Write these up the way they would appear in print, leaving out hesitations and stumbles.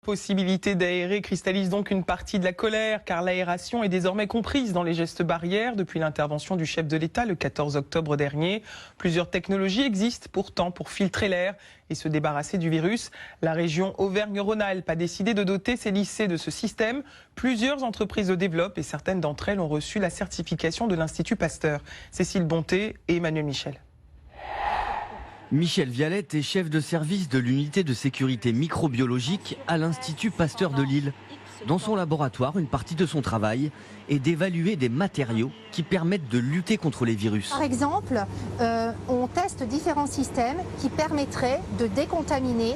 Possibilité d'aérer cristallise donc une partie de la colère, car l'aération est désormais comprise dans les gestes barrières depuis l'intervention du chef de l'État le 14 octobre dernier. Plusieurs technologies existent pourtant pour filtrer l'air et se débarrasser du virus. La région Auvergne-Rhône-Alpes a décidé de doter ses lycées de ce système. Plusieurs entreprises le développent et certaines d'entre elles ont reçu la certification de l'Institut Pasteur. Cécile Bonté et Emmanuel Michel. Michel Vialette est chef de service de l'unité de sécurité microbiologique à l'Institut Pasteur de Lille. Dans son laboratoire, une partie de son travail est d'évaluer des matériaux qui permettent de lutter contre les virus. Par exemple, on teste différents systèmes qui permettraient de décontaminer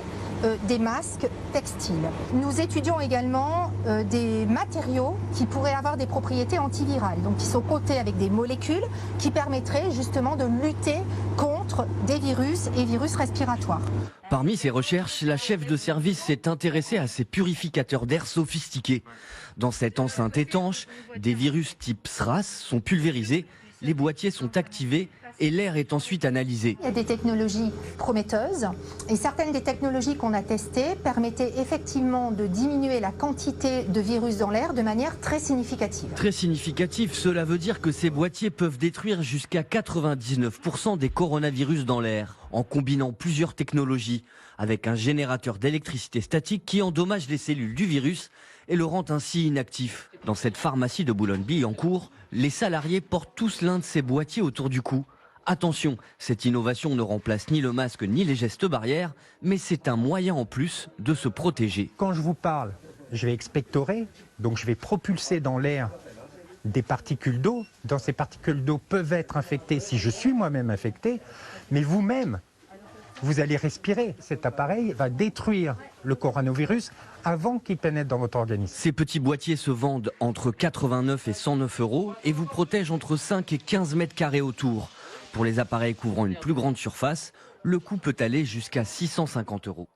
des masques textiles. Nous étudions également des matériaux qui pourraient avoir des propriétés antivirales, donc qui sont coatés avec des molécules qui permettraient justement de lutter contre des virus et virus respiratoires. Parmi ces recherches, la chef de service s'est intéressée à ces purificateurs d'air sophistiqués. Dans cette enceinte étanche, des virus type SRAS sont pulvérisés, les boîtiers sont activés et l'air est ensuite analysé. Il y a des technologies prometteuses et certaines des technologies qu'on a testées permettaient effectivement de diminuer la quantité de virus dans l'air de manière très significative. Très significatif, cela veut dire que ces boîtiers peuvent détruire jusqu'à 99% des coronavirus dans l'air, en combinant plusieurs technologies, avec un générateur d'électricité statique qui endommage les cellules du virus et le rend ainsi inactif. Dans cette pharmacie de Boulogne-Billancourt, les salariés portent tous l'un de ces boîtiers autour du cou. Attention, cette innovation ne remplace ni le masque ni les gestes barrières, mais c'est un moyen en plus de se protéger. Quand je vous parle, je vais expectorer, donc je vais propulser dans l'air des particules d'eau. Dans ces particules d'eau peuvent être infectées si je suis moi-même infecté, mais vous-même, vous allez respirer. Cet appareil va détruire le coronavirus avant qu'il pénètre dans votre organisme. Ces petits boîtiers se vendent entre 89 et 109 € et vous protègent entre 5 et 15 mètres carrés autour. Pour les appareils couvrant une plus grande surface, le coût peut aller jusqu'à 650 €.